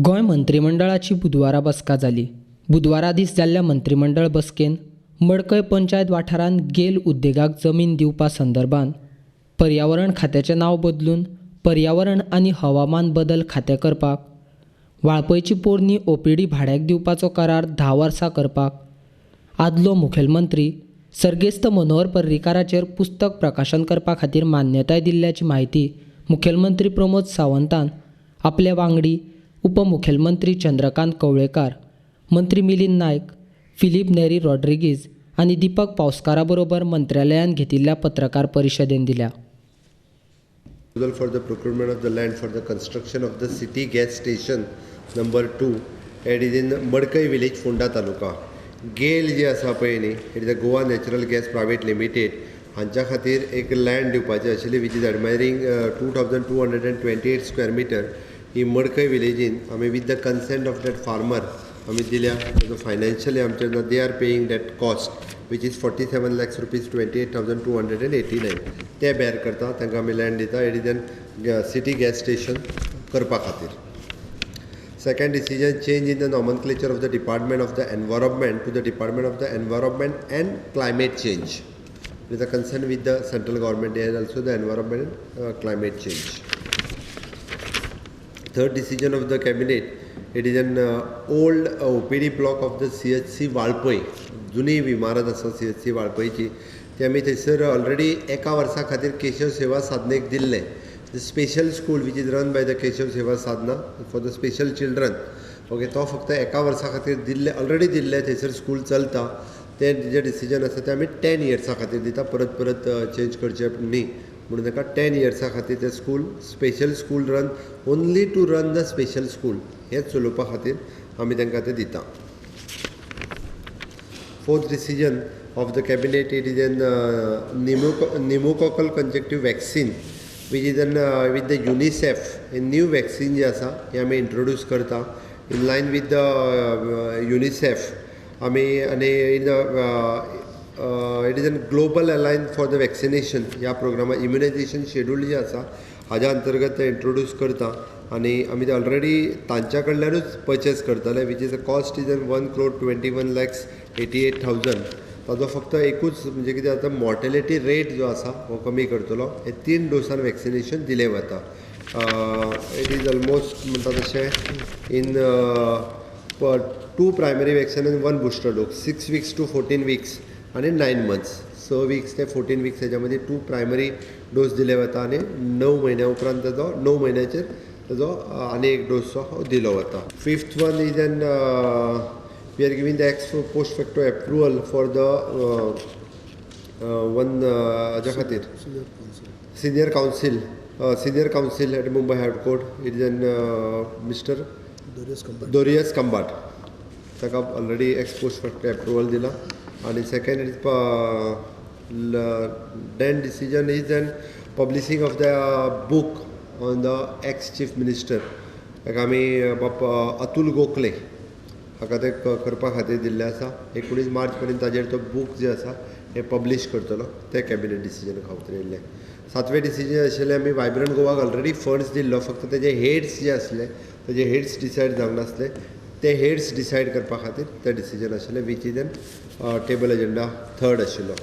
गोंय मंत्रिमंडळाची बुधवारा बसका जाली. बुधवारा दीस जाल्ल्या मंत्रिमंडळ बसकेन मडकय पंचायत वाठारांत गेल उद्देगाक जमीन दिवपा संदर्भात पर्यावरण खात्याचें नांव बदलून पर्यावरण आनी हवामान बदल खातें करपाक, वाळपयची पोरणी ओपीडी भाड्याक दिवपाचो करार 10 वर्सां करपाक, आदलो मुखेलमंत्री सर्गेस्त मनोहर पर्रीकाराचेर पुस्तक प्रकाशन करपा खातीर मान्यताय दिल्ल्याची माहिती मुखेलमंत्री प्रमोद सावंतान आपले वांगडी उपमुखेलमंत्री चंद्रकांत कवळेकार, मंत्री मिलिंद नायक, फिलीप नेरी रॉड्रिगीज आनी दीपक पावसकारा बरोबर मंत्रालयान घेतिल्ल्या पत्रकार परिशदेन दिल्या. For the procurement of the land for the construction of the city gas station number 2 it is in Madkai village, Fonda taluka. GAIL जी आसा पळय न्ही, it is the Goa natural gas private limited हांच्या खातीर एक लँड दिवपाची आशिल्ली which is admeasuring 2228 square metre. ही मडकय विलेजीन आमी with the consent of that farmer आमी दिल्या. फायनान्शियली आमचे they are paying that cost which is 47 lakhs rupees 28,289 ते बेर करता. तांकां आमी लँड दिता. It is an city gas station करपा खातीर. Second decision, change in the nomenclature of the department of the environment to the department of the environment and climate change. With the concern with the central government and also the environment and climate change. Third decision of the cabinet, it is an old OPD block of the CHC Valpoi, जुनी इमारत आसा CHC वाळपयची, ती आमी थंयसर already एका वर्सा खातीर केशव सेवा साधनेक दिल्ले. The special school which is run by the Keshav Seva Sadhana for the special children. Okay, तो फक्त एका वर्सा खातीर दिल्ले, ऑलरेडी दिल्ले. थंयसर स्कूल चलता. तें जे डिसिजन आसा तें आमी 10 इयर्सा खातीर दिता. परत परत चेंज करचे न्ही म्हणून ताका 10 इयर्सा खातीर ते school special school run only to run the special school हेच चलोवपा खातीर आमी तांकां ते दिता. Fourth decision of the cabinet, it is an pneumococcal conjunctive vaccine which is with the UNICEF. A new vaccine जी आसा ही आमी इंट्रोड्यूस करता in line with the UNICEF. आमी आनी it is a global alliance for the vaccination. ह्या प्रोग्रामात immunisation schedule जे आसा हाज्या अंतर्गत ते इंट्रोड्यूस करता आनी आमी ते ऑलरेडी तांच्या कडल्यानूच परचेस करतले. Which is a cost is 1,21,88,000. ताजो फक्त एकूच म्हणजे कितें जाता, मॉर्टेलिटी रेट जो आसा हो कमी करतलो. हे 3 डोसान वॅक्सिनेशन दिलें वता. इट इज ऑलमोस्ट म्हणटा तशें इन 2 प्रायमरी वॅक्सिन आनी 1 booster dose, 6 weeks to 14 weeks आनी 9 months. 6 weeks ते 14 weeks हेच्या मदीं 2 प्रायमरी डोस दिले वता आनी 9 म्हयन्या उपरांत ताजो 9 म्हयन्याचेर ताजो आनी एक डोस दिलो वता. Fifth one is an we are giving the ex post facto approval for the one हाज्या खातीर senior counsel at Mumbai high court. It is an mister Darius Khambata. ताका already ex post facto approval दिला. आनी second is then decision is an publishing of the book on the ex chief minister. ताका आमी अतुल गोखले हाका ते करपा खातीर दिल्ले आसा. 19 मार्च पर्यंत ताजेर तो बूक जे आसा हे पब्लीश करतलो. ते कॅबिनेट डिसिजन खातीर येयल्ले. 7वें डिसिजन आशिल्लें, आमी वायब्रंट गोवाक ऑलरेडी फंड्स दिल्लो. फक्त तेजे हेड्स जे आसले तेजे हेड्स डिसायड जावंक नासले. ते हेड्स डिसायड करपा खातीर ते डिसिजन आशिल्लें. Which is an table agenda 3rd आशिल्लो.